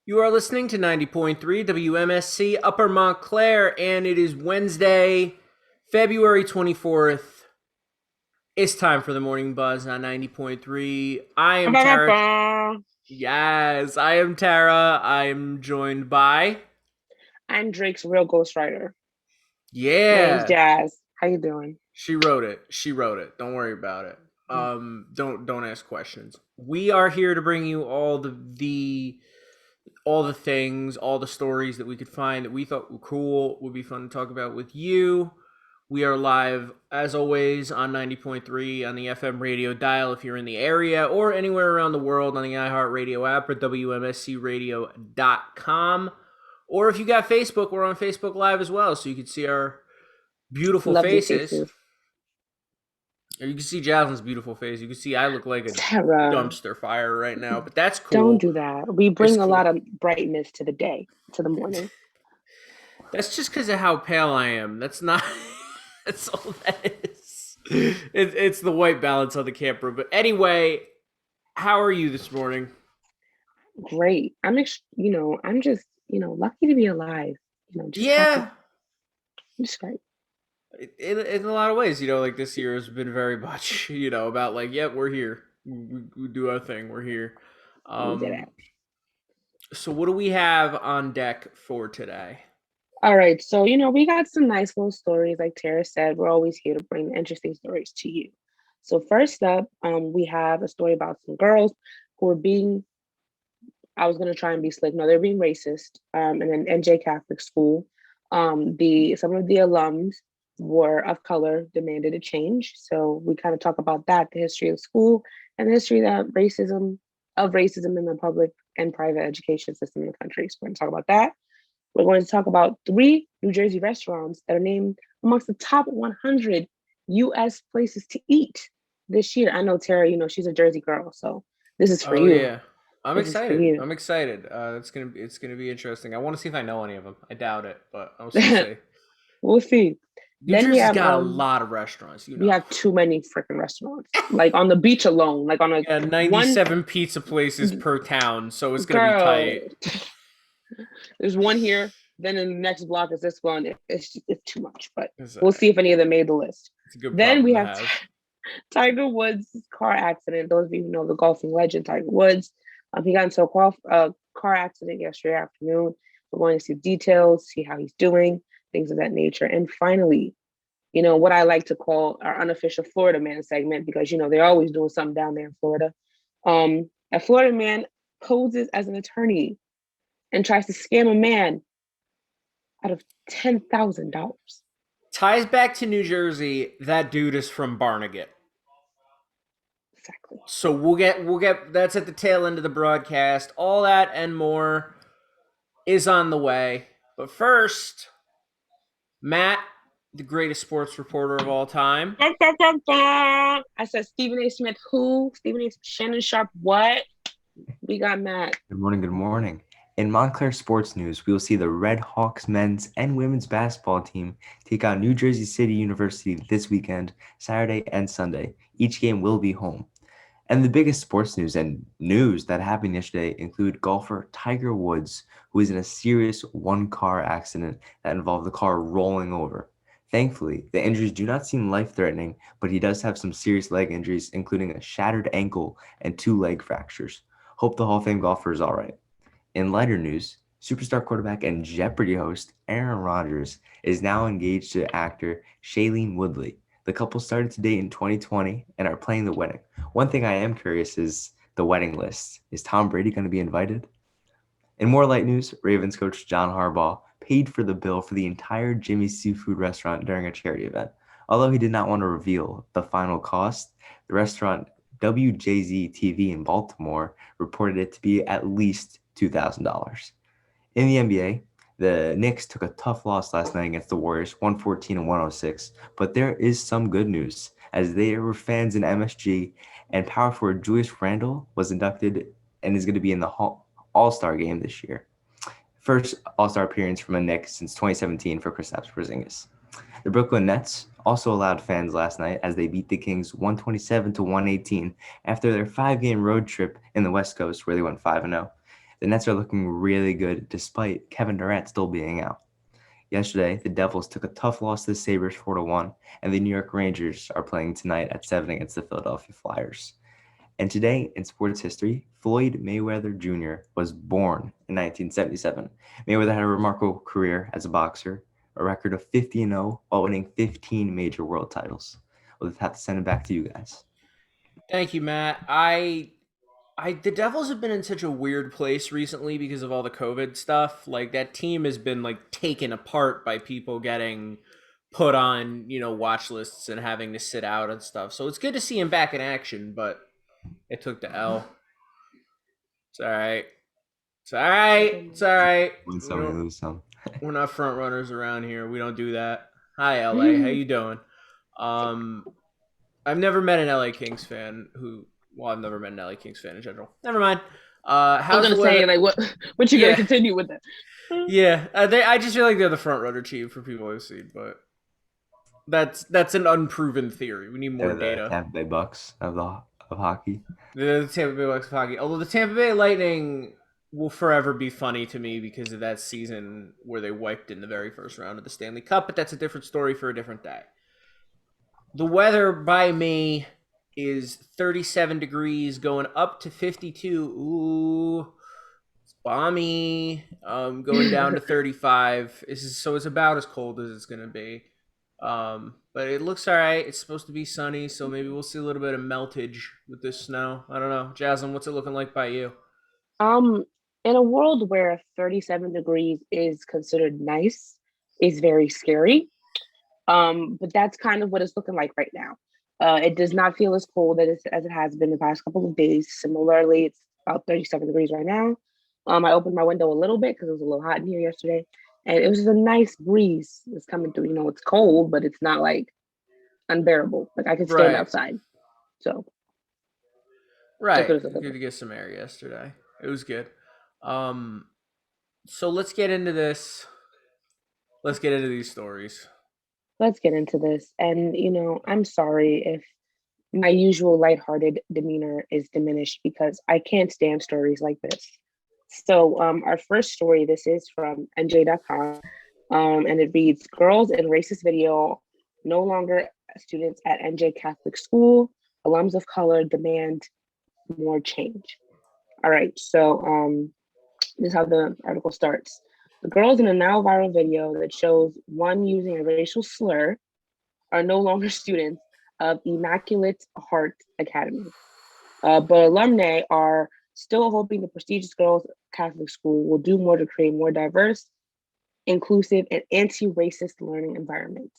You are listening to 90.3 WMSC Upper Montclair, and it is Wednesday, February 24th. It's time for the morning buzz on 90.3. I am Tara. Ba-ba-ba. Yes, I am Tara. I am joined by. I'm Drake's real ghostwriter. My name's Yeah, Jazz. How you doing? she wrote it. She wrote it. Don't worry about it. Mm. Don't ask questions. We are here to bring you all the things, all the stories that we could find that we thought were cool, would be fun to talk about with you. We are live, as always, on 90.3 on the FM radio dial if you're in the area or anywhere around the world on the iHeartRadio app or WMSCRadio.com. Or if you got Facebook, we're on Facebook Live as well, so you can see our beautiful Lovely faces. faces. Or you can see Jasmine's beautiful face. You can see I look like a Tara, dumpster fire right now, but that's don't cool. do that. We It's bring a lot cool. of brightness to the day, to the morning. That's just because of how pale I am. That's not. That's all that is. It's the white balance on the camper. But anyway, how are you this morning? Great. I'm just, lucky to be alive. Just happy. Yeah, Just great. in a lot of ways, like this year has been very much, about like, yeah, we're here. We do our thing. We're here. We did it. Um, so what do we have on deck for today? All right. So, we got some nice little stories. Like Tara said, we're always here to bring interesting stories to you. So first up, we have a story about some girls who are being I was gonna try and be slick. No, they're being racist. In an NJ Catholic school, the some of the alums were of color, demanded a change. So we kind of talk about that, the history of school, and the history that racism in the public and private education system in the country. So we're going to talk about that. We're going to talk about three New Jersey restaurants that are named amongst the top 100 U.S. places to eat this year. I know Tara, she's a Jersey girl, so this is for Oh you. yeah, I'm This is for excited. you. I'm excited. It's gonna be interesting. I want to see if I know any of them. I doubt it, but we'll see. We'll see. New Then we Jersey's have got a lot of restaurants, we have too many freaking restaurants. Like on the beach alone, like on a Yeah, one 97 pizza places per town, so it's gonna be girl. tight. There's one here. Then in the next block is this one. It's too much, but It's, we'll see if any of them made the list. it's a good Then problem we to have have. Tiger Woods' car accident. Those of you who know the golfing legend Tiger Woods, he got into a car accident yesterday afternoon. We're going to see details, see how he's doing, things of that nature. And finally, what I like to call our unofficial Florida man segment, because they're always doing something down there in Florida. A Florida man poses as an attorney and tries to scam a man out of $10,000. Ties back to New Jersey. That dude is from Barnegat. Exactly. So we'll get that's at the tail end of the broadcast. All that and more is on the way. But first, Matt, the greatest sports reporter of all time. Da, da, da, da. I said Stephen A. Smith, who? Stephen A. Shannon Sharp, what? We got Matt. Good morning. Good morning. In Montclair sports news, we will see the Red Hawks men's and women's basketball team take on New Jersey City University this weekend, Saturday and Sunday. Each game will be home. And the biggest sports news that happened yesterday include golfer Tiger Woods, who was in a serious one-car accident that involved the car rolling over. Thankfully, the injuries do not seem life-threatening, but he does have some serious leg injuries, including a shattered ankle and 2 leg fractures. Hope the Hall of Fame golfer is all right. In lighter news, superstar quarterback and Jeopardy host Aaron Rodgers is now engaged to actor Shailene Woodley. The couple started to date in 2020 and are planning the wedding. One thing I am curious is the wedding list. Is Tom Brady going to be invited? In more light news, Ravens coach John Harbaugh paid for the bill for the entire Jimmy's Seafood restaurant during a charity event. Although he did not want to reveal the final cost, the restaurant WJZ TV in Baltimore reported it to be at least $2,000. In the NBA, the Knicks took a tough loss last night against the Warriors, 114 and 106. But there is some good news, as there were fans in MSG, and power forward Julius Randle was inducted and is going to be in the All-Star game this year. First All-Star appearance from a Knick since 2017 for Kristaps Porzingis. The Brooklyn Nets also allowed fans last night as they beat the Kings 127 to 118 after their 5-game road trip in the West Coast where they went 5-0. The Nets are looking really good despite Kevin Durant still being out. Yesterday, the Devils took a tough loss to the Sabres 4-1, and the New York Rangers are playing tonight at 7 against the Philadelphia Flyers. And today, in sports history, Floyd Mayweather Jr. was born in 1977. Mayweather had a remarkable career as a boxer, a record of 50-0 while winning 15 major world titles. We'll just have to send it back to you guys. Thank you, Matt. The Devils have been in such a weird place recently because of all the COVID stuff. Like that team has been like taken apart by people getting put on, watch lists and having to sit out and stuff. So it's good to see him back in action, but it took the L. It's all right. It's all right. It's all right. Win some, we lose some. We're not front runners around here. We don't do that. Hi, LA. How you doing? I've never met an LA Kings fan who. Well, I've never met an LA Kings fan in general. Never mind. I was gonna say like what you gonna continue with that? Yeah, I just feel like they're the front runner team for people I've seen, but that's an unproven theory. We need more data. The Tampa Bay Bucks of hockey. The Tampa Bay Bucks of hockey. Although the Tampa Bay Lightning will forever be funny to me because of that season where they wiped in the very first round of the Stanley Cup, but that's a different story for a different day. The weather by me is 37 degrees going up to 52. Ooh, it's balmy. Going down to 35. So it's about as cold as it's going to be. But it looks all right. It's supposed to be sunny, so maybe we'll see a little bit of meltage with this snow. I don't know. Jasmine, what's it looking like by you? In a world where 37 degrees is considered nice, is very scary. But that's kind of what it's looking like right now. It does not feel as cold as it has been the past couple of days. Similarly, it's about 37 degrees right now. I opened my window a little bit because it was a little hot in here yesterday. And it was just a nice breeze that's coming through. It's cold, but it's not like unbearable. Like I could stand outside. So. Right. Good to get some air yesterday. It was good. So let's get into this. Let's get into these stories. Let's get into this. And, I'm sorry if my usual lighthearted demeanor is diminished because I can't stand stories like this. So our first story, this is from NJ.com, and it reads, girls in racist video, no longer students at NJ Catholic School, alums of color demand more change. All right, so this is how the article starts. The girls in a now viral video that shows one using a racial slur are no longer students of Immaculate Heart Academy. But alumni are still hoping the prestigious girls Catholic school will do more to create more diverse, inclusive, and anti-racist learning environment.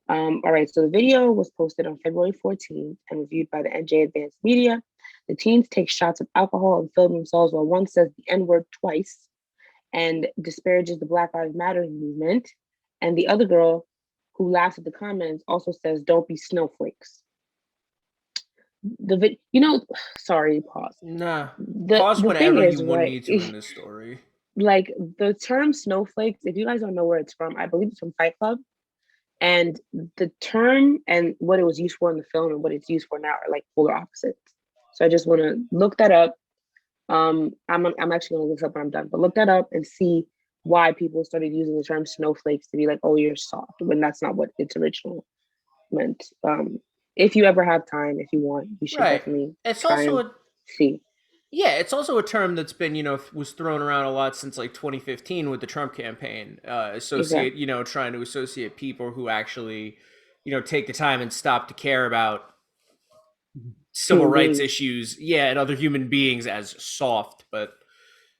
All right, so the video was posted on February 14th and reviewed by the NJ Advanced Media. The teens take shots of alcohol and film themselves while one says the N-word twice and disparages the Black Lives Matter movement. And the other girl who laughs at the comments also says, don't be snowflakes. Sorry, pause. Nah, pause whenever you need to in this story. Like the term snowflakes, if you guys don't know where it's from, I believe it's from Fight Club. And the term and what it was used for in the film and what it's used for now are like polar opposites. So I just want to look that up. I'm actually going to look this up when I'm done, but look that up and see why people started using the term snowflakes to be like, oh, you're soft, when that's not what its original meant. If you ever have time, if you want, you should definitely see. Yeah, it's also a term that's been, was thrown around a lot since like 2015 with the Trump campaign. Trying to associate people who actually, take the time and stop to care about civil rights issues, and other human beings as soft. But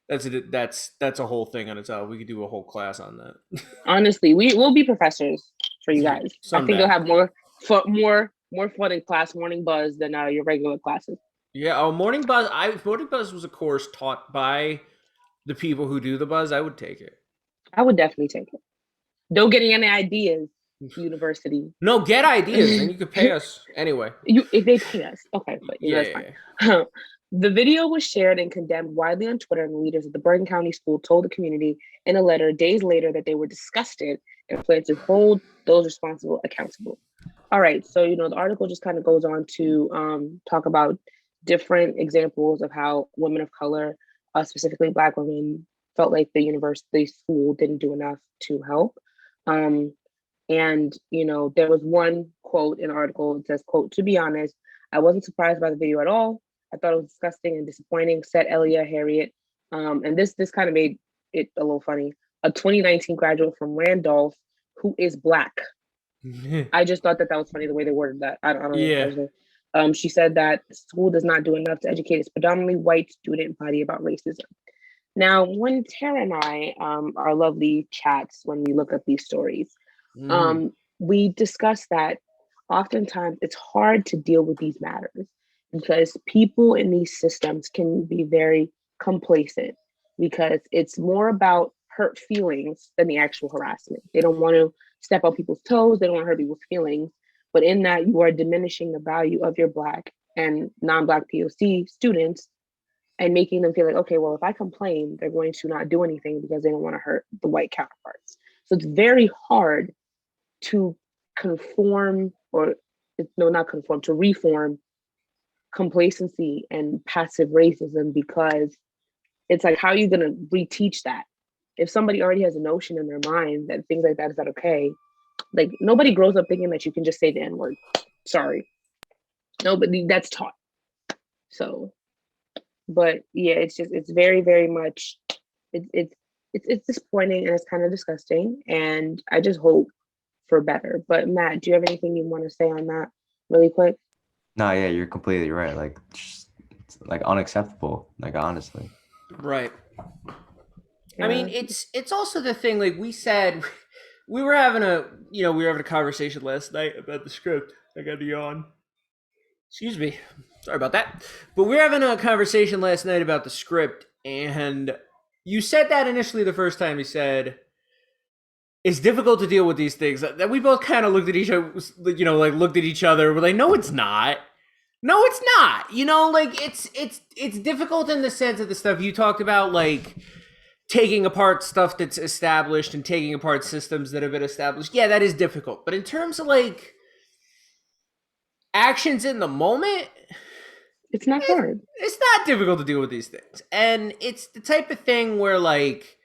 that's a whole thing on its own. We could do a whole class on that. Honestly, we'll be professors for you guys. Someday. I think you'll have more fun in class morning buzz than your regular classes. Yeah, Morning Buzz. Morning Buzz was a course taught by the people who do the buzz. I would take it. I would definitely take it. Don't get any ideas, university. No, get ideas, and you could pay us anyway. If they pay us, okay. But that's fine. The video was shared and condemned widely on Twitter, and leaders of the Bergen County School told the community in a letter days later that they were disgusted and plan to hold those responsible accountable. All right, so the article just kind of goes on to talk about different examples of how women of color specifically Black women, felt like the school didn't do enough to help. Um, and there was one quote in the article. It says, "quote To be honest, I wasn't surprised by the video at all. I thought it was disgusting and disappointing," said Elia Harriet. And this kind of made it a little funny. A 2019 graduate from Randolph who is Black. I just thought that was funny the way they worded that. I don't know Yeah. personally. She said that school does not do enough to educate its predominantly white student body about racism. Now, when Tara and I, our lovely chats, when we look at these stories, Mm. we discuss that oftentimes it's hard to deal with these matters because people in these systems can be very complacent because it's more about hurt feelings than the actual harassment. They don't want to step on people's toes, they don't want to hurt people's feelings. But in that, you are diminishing the value of your Black and non-Black POC students and making them feel like, okay, well, if I complain, they're going to not do anything because they don't want to hurt the white counterparts. So it's very hard to conform or no, not conform, to reform complacency and passive racism because it's like, how are you going to reteach that? If somebody already has a notion in their mind that things like that is not okay, like nobody grows up thinking that you can just say the N word. Sorry. Nobody, that's taught. So, but yeah, it's very, very much, it's disappointing and it's kind of disgusting. And I just hope for better. But Matt, do you have anything you want to say on that really quick? No, yeah, you're completely right. Like, just, like unacceptable. Like, honestly. Right. I mean, Yeah. it's also the thing. Like we said, we were having a conversation last night about the script. I got to yawn. Excuse me. Sorry about that. But we were having a conversation last night about the script, and you said that initially the first time. You said it's difficult to deal with these things. That we both kind of looked at each other, like looked at each other. We're like, no, it's not. No, it's not. Like it's difficult in the sense of the stuff you talked about, like taking apart stuff that's established and taking apart systems that have been established. Yeah, that is difficult. But in terms of like actions in the moment, It's not hard. it's not difficult to deal with these things. And it's the type of thing where like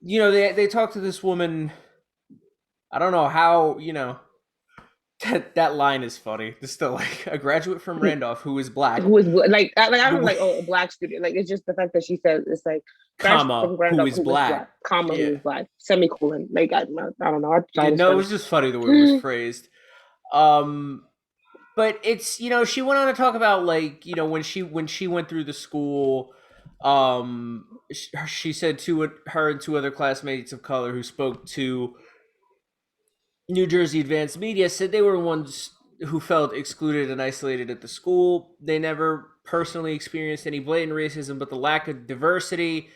they talk to this woman. I don't know how, that line is funny. It's still like a graduate from Randolph who is Black, Who is like I don't the like, oh, a Black student. Like it's just the fact that she says it's like graduate comma from who Randolph is who is Black. Black, comma who Yeah. is Black, semicolon. Like I don't know. I Yeah, thought it was no, it funny. was just funny the way it was phrased. Um but it's she went on to talk about like when she went through the school, she said her and two other classmates of color who spoke to New Jersey Advanced Media said they were ones who felt excluded and isolated at the school. They never personally experienced any blatant racism, but the lack of diversity,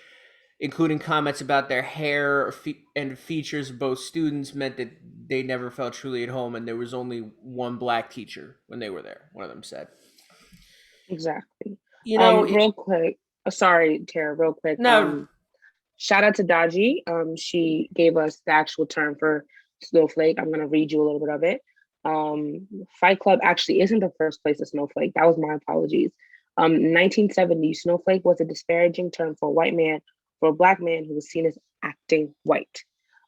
including comments about their hair and features of both students, meant that they never felt truly at home, and there was only one Black teacher when they were there, one of them said. Exactly. You know, Real quick. Sorry, Tara. Real quick. no, Shout out to Daji. She gave us the actual term for snowflake. I'm gonna read you a little bit of it. Fight Club actually isn't the first place of snowflake. That was my apologies. 1970, snowflake was a disparaging term for a white man, for a Black man who was seen as acting white.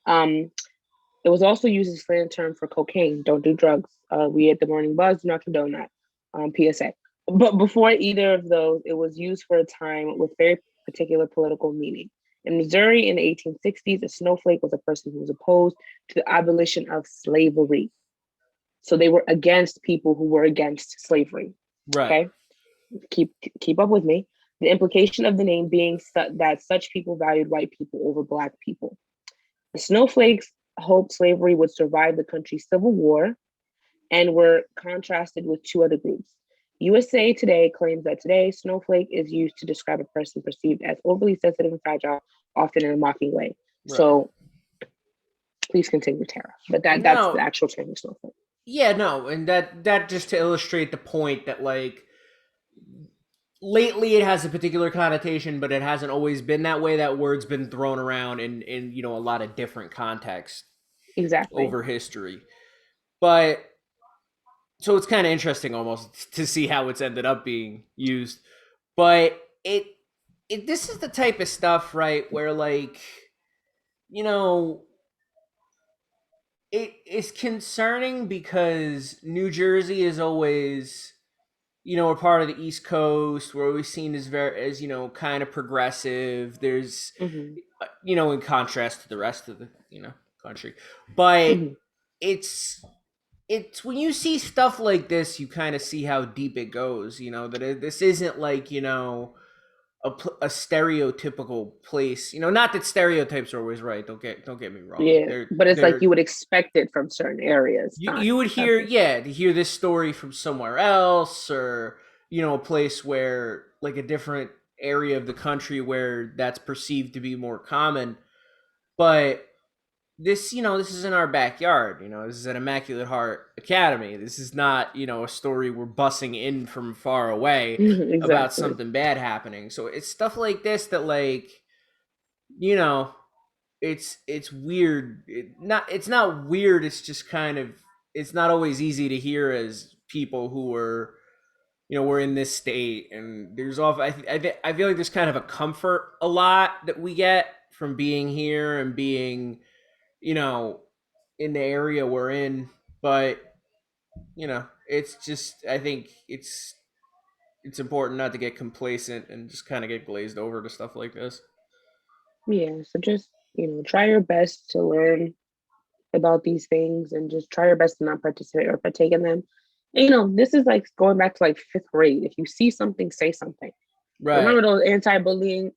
It was also used as a slang term for cocaine. Don't do drugs. We at the Morning Buzz do not condone that. PSA. But before either of those, it was used for a time with very particular political meaning. In Missouri in the 1860s, a snowflake was a person who was opposed to the abolition of slavery. So they were against people who were against slavery. right. Okay, keep up with me. The implication of the name being that such people valued white people over Black people. The snowflakes hoped slavery would survive the country's civil war and were contrasted with two other groups. USA Today claims that today snowflake is used to describe a person perceived as overly sensitive and fragile, often in a mocking way. Right. So please continue, Tara. But that's the actual term of snowflake. Yeah, no, and that just to illustrate the point that like lately it has a particular connotation, but it hasn't always been that way. That word's been thrown around in a lot of different contexts Exactly. over history. But so it's kind of interesting almost to see how it's ended up being used. But this is the type of stuff, right, where like, you know, it is concerning because New Jersey is always, we're part of the East Coast. We're always seen as kind of progressive. There's, Hmm. in contrast to the rest of the, country. But Hmm. it's it's when you see stuff like this, you kind of see how deep it goes. This isn't like, a stereotypical place. Not that stereotypes are always right. Don't get me wrong. Yeah, They're but it's like they're you would expect it from certain areas, you, not you would hear, others. yeah, to hear this story from somewhere else, or a place where, like, a different area of the country where that's perceived to be more common. But this is in our backyard. This is at Immaculate Heart Academy. This is not, a story we're bussing in from far away about Exactly. something bad happening. So it's stuff like this that, like, you know it's weird. It's not weird. It's just kind of, it's not always easy to hear as people who are, we're in this state. And there's often, I feel like there's kind of a comfort a lot that we get from being here and being, you know in the area we're in. But it's just, I think it's important not to get complacent and just kind of get glazed over to stuff like this. Yeah, so just, try your best to learn about these things and just try your best to not participate or partake in them. And, this is like going back to like fifth grade. If you see something, say something. Right. Remember those anti-bullying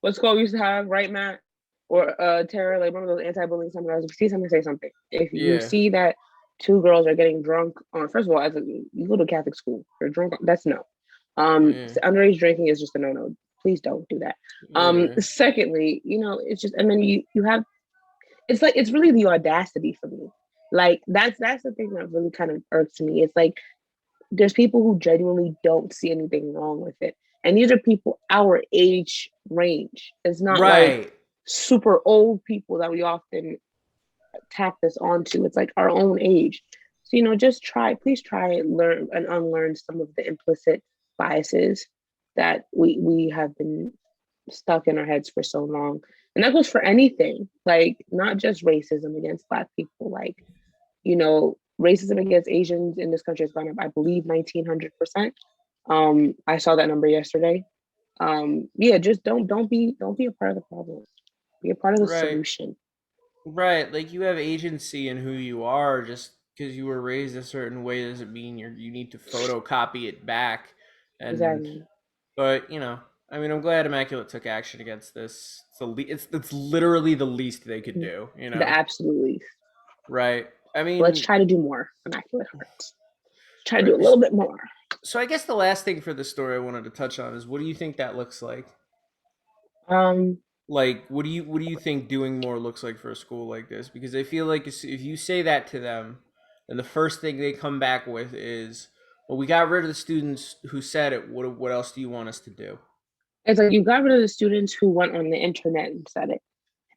what's called we used to have, right, Matt? Or Tara, like remember those anti-bullying seminars? If you see something, say something. If you Yeah. see that two girls are getting drunk on, first of all, you go to Catholic school, you're drunk, that's no. Yeah. So underage drinking is just a no-no. Please don't do that. Yeah. Secondly, it's just, and then you have, it's like, it's really the audacity for me. Like that's the thing that really kind of irks me. It's like there's people who genuinely don't see anything wrong with it. And these are people our age range. It's not like Right. super old people that we often tack this onto. It's like our own age. So, just please try and learn and unlearn some of the implicit biases that we have been stuck in our heads for so long. And that goes for anything, like not just racism against Black people, like, racism against Asians in this country has gone up, I believe, 1900%. I saw that number yesterday. Yeah, just don't be a part of the problem. Be a part of the Right. solution. Right. Like, you have agency in who you are. Just because you were raised a certain way doesn't mean you need to photocopy it back. And Exactly. but I mean, I'm glad Immaculate took action against this. It's literally the least they could do. The absolute least. Right. I Let's mean, try to do more. Immaculate Hearts. Try to do a right. little bit more. So I guess the last thing for the story I wanted to touch on is, what do you think that looks like? Um, Like, what do you think doing more looks like for a school like this? Because I feel like if you say that to them, then the first thing they come back with is, well, we got rid of the students who said it. What else do you want us to do? it's like you got rid of the students who went on the internet and said it,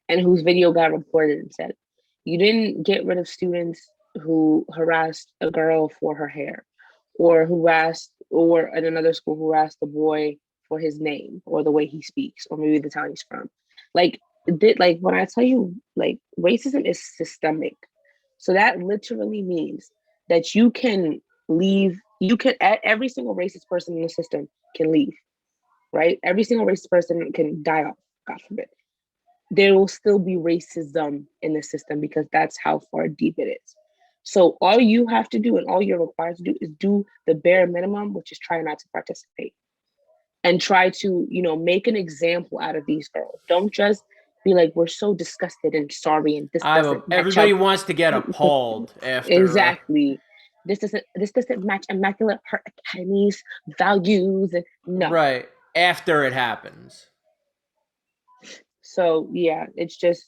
and whose video got reported and said it. You didn't get rid of students who harassed a girl for her hair, or or at another school who harassed a boy for his name or the way he speaks, or maybe the town he's from. Like, like when I tell you, like racism is systemic. So that literally means that you can leave. You can every single racist person in the system can leave, right? Every single racist person can die off, God forbid. There will still be racism in the system because that's how far deep it is. So all you have to do and all you're required to do is do the bare minimum, which is try not to participate and try to, make an example out of these girls. Don't just be like, we're so disgusted and sorry, and this doesn't match Everybody up. wants to get appalled after. Exactly. This doesn't match Immaculate Heart Academy's values. And no. Right after it happens. So yeah, it's just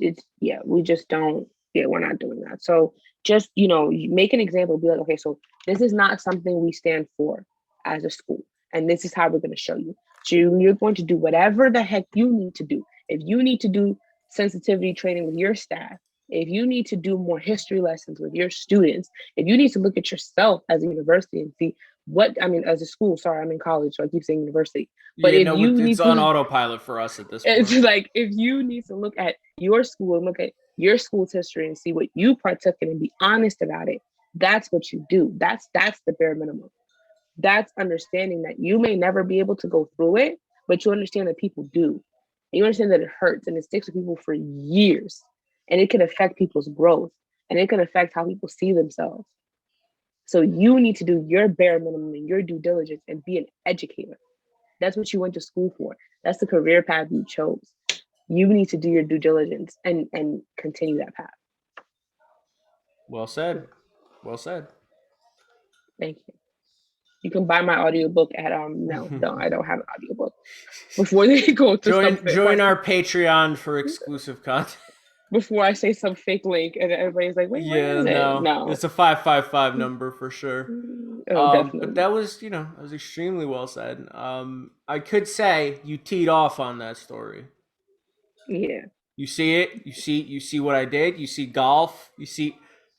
it's yeah, we just don't, yeah, we're not doing that. So just, you make an example, be like, okay, so this is not something we stand for as a school. And this is how we're going to show you. So you're going to do whatever the heck you need to do. If you need to do sensitivity training with your staff, if you need to do more history lessons with your students, if you need to look at yourself as a university and see what I mean, as a school, sorry, I'm in college, so I keep saying university. But Yeah, if no, you it's need on to, autopilot for us at this it's point. like if you need to look at your school and look at your school's history and see what you partook in and be honest about it, that's what you do. That's the bare minimum. That's understanding that you may never be able to go through it, but you understand that people do. And you understand that it hurts and it sticks with people for years. And it can affect people's growth and it can affect how people see themselves. So you need to do your bare minimum and your due diligence and be an educator. That's what you went to school for. That's the career path you chose. You need to do your due diligence and continue that path. Well said. Well said. Thank you. You can buy my audiobook at no, I don't have an audiobook. Before they go to something Join our Patreon for exclusive content. before I say some fake link and everybody's like, wait, where Yeah, is it? no, No. it's a 555 number for sure. Oh, But definitely. that was, that was extremely well said. I could say you teed off on that story. Yeah. You see it. You see what I did. You see golf. You see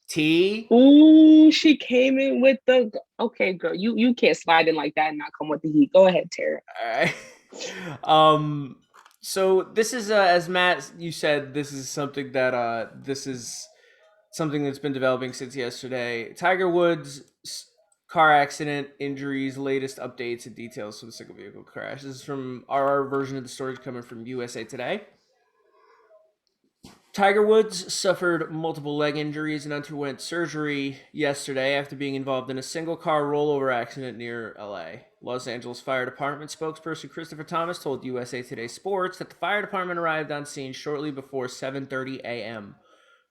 tea. Ooh, she came in with the okay, girl. You can't slide in like that and not come with the heat. Go ahead, Tara. All right. um. So this is as Matt you said. This is something that this is something that's been developing since yesterday. Tiger Woods car accident, injuries, latest updates and details for the single vehicle crash. This is from our version of the story coming from USA Today. Tiger Woods suffered multiple leg injuries and underwent surgery yesterday after being involved in a single car rollover accident near LA. Los Angeles Fire Department spokesperson Christopher Thomas told USA Today Sports that the fire department arrived on scene shortly before 7:30 a.m.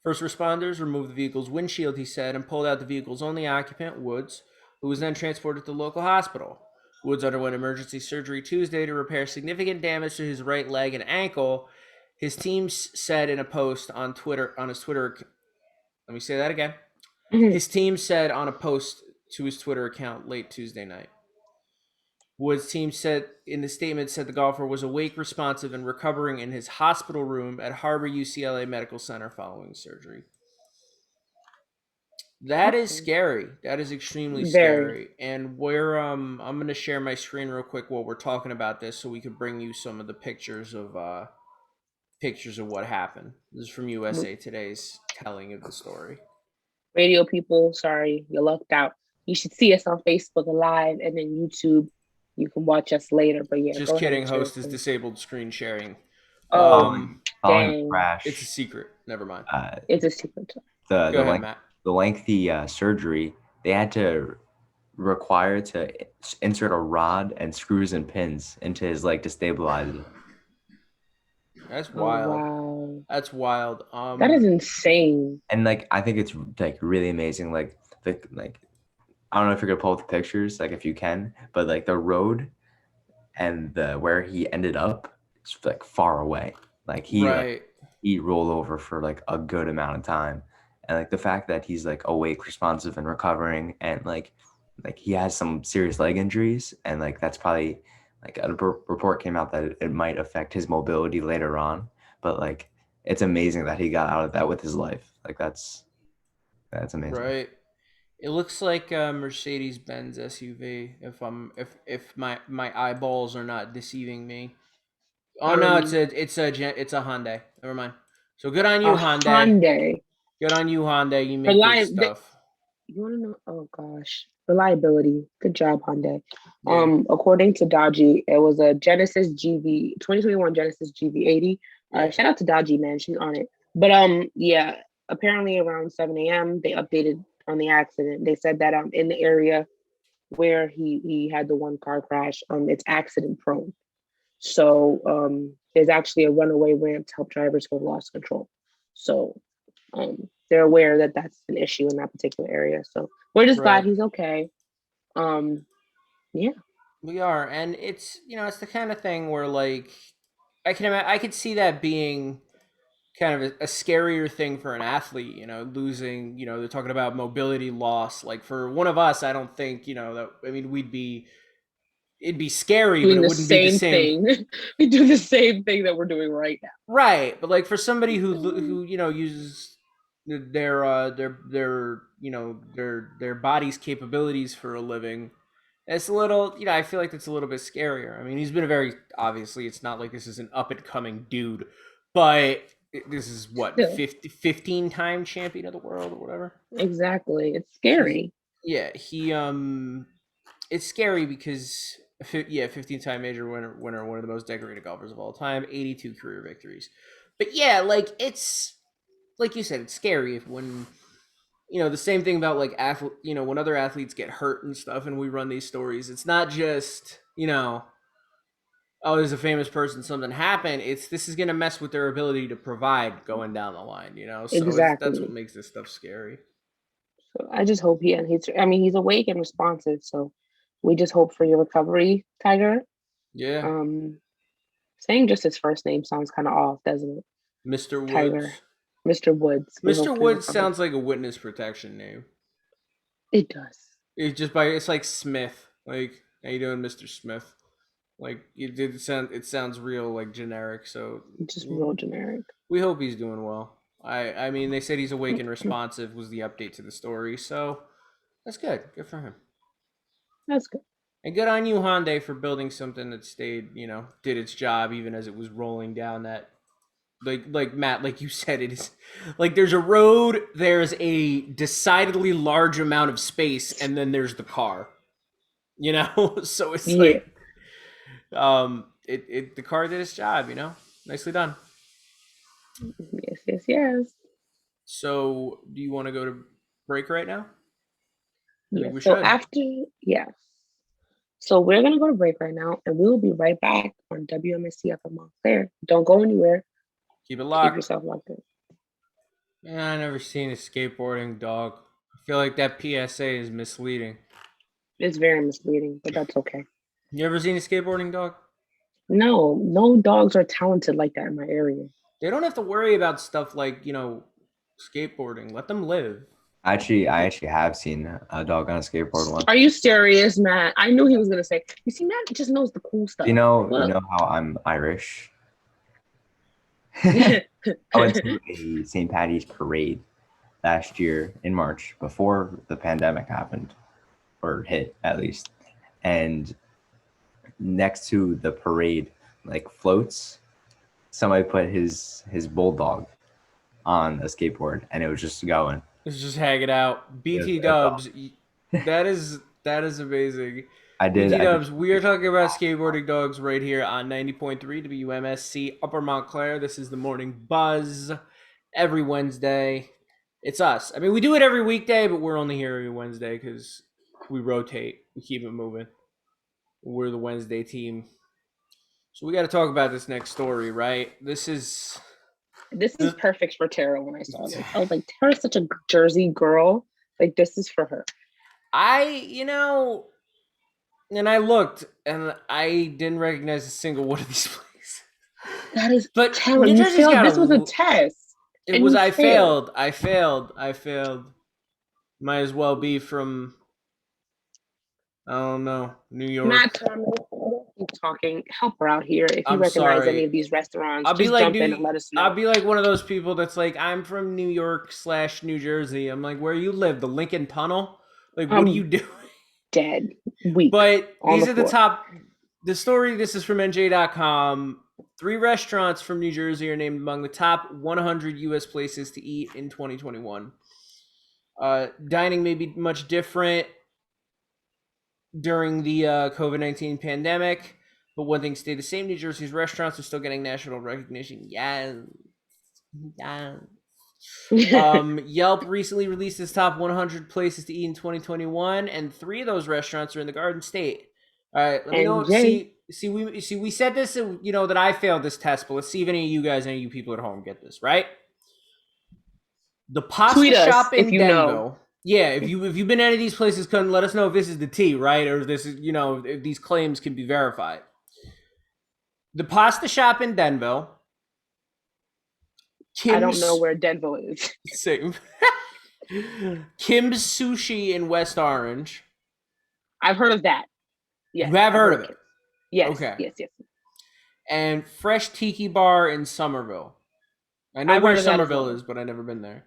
First responders removed the vehicle's windshield, he said, and pulled out the vehicle's only occupant, Woods, who was then transported to the local hospital. Woods underwent emergency surgery Tuesday to repair significant damage to his right leg and ankle. His team said in a post on Twitter, on his Twitter, let me say that again. Mhm. His team said on a post to his Twitter account late Tuesday night. Woods' team said in the statement said the golfer was awake, responsive, and recovering in his hospital room at Harbor UCLA Medical Center following surgery. That is Okay. scary. That is extremely Very. scary. And we're I'm gonna share my screen real quick while we're talking about this so we can bring you some of the pictures of what happened. This is from USA Today's telling of the story. Radio people, sorry, you lucked out. You should see us on Facebook Live and then YouTube. You can watch us later. But yeah, Just go ahead kidding, and share host with is me. disabled screen sharing. Oh, Following Um following the dang. it's a crash, secret. Never mind. uh, It's a secret. the Go the ahead, length Matt. the lengthy surgery, they had to require to insert a rod and screws and pins into his leg to stabilize it. That's Oh, wild. wow. That's wild. That is insane. And like I think it's like really amazing. Like I don't know if you're gonna pull up the pictures, like if you can, but like the road and the where he ended up is like far away. Like Right. he rolled over for like a good amount of time. And like the fact that he's like awake, responsive and recovering and like he has some serious leg injuries and like that's probably like a report came out that it might affect his mobility later on. But like it's amazing that he got out of that with his life. Like that's amazing. Right. It looks like a Mercedes Benz SUV if my eyeballs are not deceiving me. Oh no, Um, it's a Hyundai. Never mind. So good on a you, Hyundai. Hyundai. Good on you, Hyundai. You make good Reli- the, stuff. you want to know? Oh gosh, reliability. Good job, Hyundai. Yeah. According to Dodgy, it was a Genesis GV 2021 Genesis GV80. Yeah. Shout out to Dodgy, man. She's on it. But yeah. Apparently around 7 a.m. they updated on the accident. They said that in the area where he had the one car crash, it's accident prone. So there's actually a runaway ramp to help drivers who have lost control. So they're aware that that's an issue in that particular area. So we're just glad Right. he's okay. Um, yeah. We are, and it's the kind of thing where like I could see that being kind of a scarier thing for an athlete, losing, they're talking about mobility loss. Like for one of us, I don't think, that, I mean, it'd be scary, but Doing it the wouldn't be the same same. thing. We do the same thing that we're doing right now. Right. But like for somebody who, uses their body's capabilities for a living, It's a little, I feel like that's a little bit scarier. I mean, he's been a very, obviously, it's not like this is an up and coming dude, but this is what, Still, 15-time champion of the world or whatever. exactly. It's He, scary. yeah, it's scary because, yeah, 15-time major winner, one of the most decorated golfers of all time, 82 career victories. But yeah, like, it's, like you said, it's scary when the same thing about like when other athletes get hurt and stuff and we run these stories, it's not just oh, there's a famous person, something happened. It's this is going to mess with their ability to provide going down the line, so that's what Exactly. makes this stuff scary. So I just hope he's awake and responsive. So we just hope for your recovery, Tiger. Yeah. Um, saying just his first name sounds kind of off, doesn't it? Mr. Tiger, Woods. Mr. Woods. We hope Mr. for your Woods recovery. sounds like a witness protection name. It does. It's like Smith. Like, how you doing, Mr. Smith? Like, it sounds real like generic, so Just real generic. we hope he's doing well. I mean, they said he's awake and responsive was the update to the story, so that's good. Good for him. That's good. And good on you, Hyundai, for building something that stayed, did its job even as it was rolling down that. Like Matt, like you said, it is like there's a road, there's a decidedly large amount of space, and then there's the car. So it's Yeah. like, the car did its job. Nicely done. Yes, yes, yes. So, do you want to go to break right now? I think Yes. we So should. after, yes. So we're gonna go to break right now, and we will be right back on WMSC up in Montclair. Don't go anywhere. Keep it Keep locked. yourself locked in. Man, I never seen a skateboarding dog. I feel like that PSA is misleading. It's very misleading, but that's okay. You ever seen a skateboarding dog? No, no dogs are talented like that in my area. They don't have to worry about stuff like, skateboarding. Let them live. I actually have seen a dog on a skateboard once. Are you serious, Matt? I knew he was gonna say. You see, Matt just knows the cool stuff. You Look. know how I'm Irish. Yeah. I went to a St. Patty's parade last year in March before the pandemic happened, or hit at least. And next to the parade, like floats, somebody put his bulldog on a skateboard, and it was just going. Let's just hang it out. BT That's all. Dubs, that is amazing. I BT did. Dubs, we are talking about skateboarding dogs right here on 90.3 WMSC Upper Montclair. This is the Morning Buzz every Wednesday. It's us. I mean, we do it every weekday, but we're only here every Wednesday because we rotate. We keep it moving. We're the Wednesday team. So we got to talk about this next story, right? This is perfect for Tara when I saw this. I was like, Tara's such a Jersey girl. Like, this is for her. And I looked and I didn't recognize a single one of these places. That is, But Tara, New you Jersey's failed. got This was a test. It And was you I failed. failed. I failed. Might as well be from, I don't know, New York. Matt, keep talking. Help her out here. If you I'm recognize sorry. any of these restaurants, I'll be just like jump in and let us know. I'll be like one of those people that's like, I'm from New York / New Jersey. I'm like, where you live? The Lincoln Tunnel? Like, what are you doing? Dead. Weak. But these are the floor. top. The story, this is from NJ.com. 3 restaurants from New Jersey are named among the top 100 U.S. places to eat in 2021. Dining may be much different during the COVID-19 pandemic, but one thing stayed the same. New Jersey's restaurants are still getting national recognition. Yeah. Yelp recently released its top 100 places to eat in 2021, and 3 of those restaurants are in the Garden State. All right, let me know. We said this, that I failed this test, but let's see if any of you people at home get this right. The pasta shop in Denville. Yeah, if you've been to any of these places, come let us know if this is the tea, right, or if this is if these claims can be verified. The pasta shop in Denville. I don't know where Denville is. Same. Kim's Sushi in West Orange. I've heard of that. Yes, you have heard of it? Yes. Okay. Yes. And Fresh Tiki Bar in Somerville. I know where Somerville is, but I've never been there.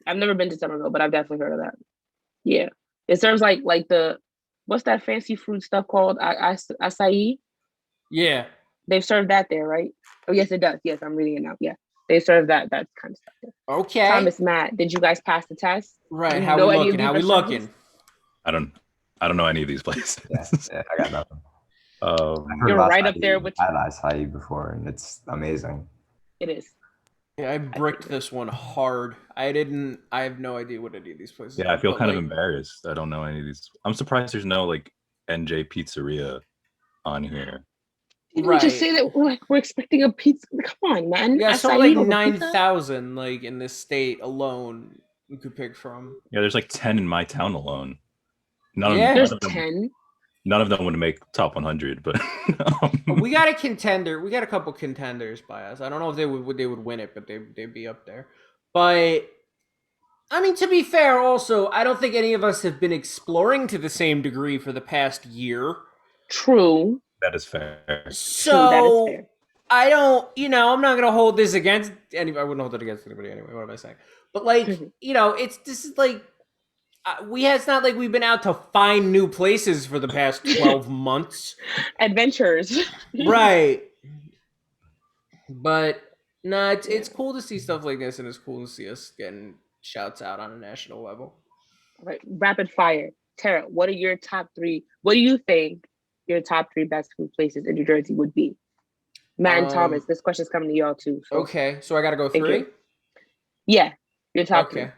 I've never been to Somerville, but I've definitely heard of that. Yeah. It serves like the what's that fancy fruit stuff called? Acai. Yeah. They've served that there, right? Oh yes, it does. Yes, I'm reading it now. Yeah, they serve that kind of stuff there. Okay. Thomas, Matt, did you guys pass the test? Right. Do you How know we any of looking? these How we restaurants? looking? I don't know any of these places. Yeah, I got nothing. I've heard You're of right acai. up there with. I've had acai before, and it's amazing. It is. Yeah, I bricked this one hard. I have no idea what any of these places Yeah, are. I feel but, kind of like, embarrassed. I don't know any of these. I'm surprised there's no like NJ Pizzeria on here. Didn't we just Right. say that we're expecting a pizza? Come on, man. Yeah, Acai something like over pizza? 9,000 like in this state alone you could pick from. Yeah, there's like 10 in my town alone. Yeah. There's 10. None of them would make top 100, but We got a contender. We got a couple contenders by us. I don't know if they would win it, but they'd be up there. But I mean, to be fair, also, I don't think any of us have been exploring to the same degree for the past year. True. that is fair. So True, that is fair. I don't, I'm not gonna hold this against anybody. I wouldn't hold it against anybody anyway. What am I saying? But like, this is like, it's not like we've been out to find new places for the past 12 months. Adventures. Right. But no, it's cool to see stuff like this, and it's cool to see us getting shouts out on a national level. Right. Rapid fire. Tara, what are your top 3? What do you think your top 3 best food places in New Jersey would be? Matt and Thomas, this question's coming to y'all too. So. Okay, so I gotta go 3? Yeah, your top 3.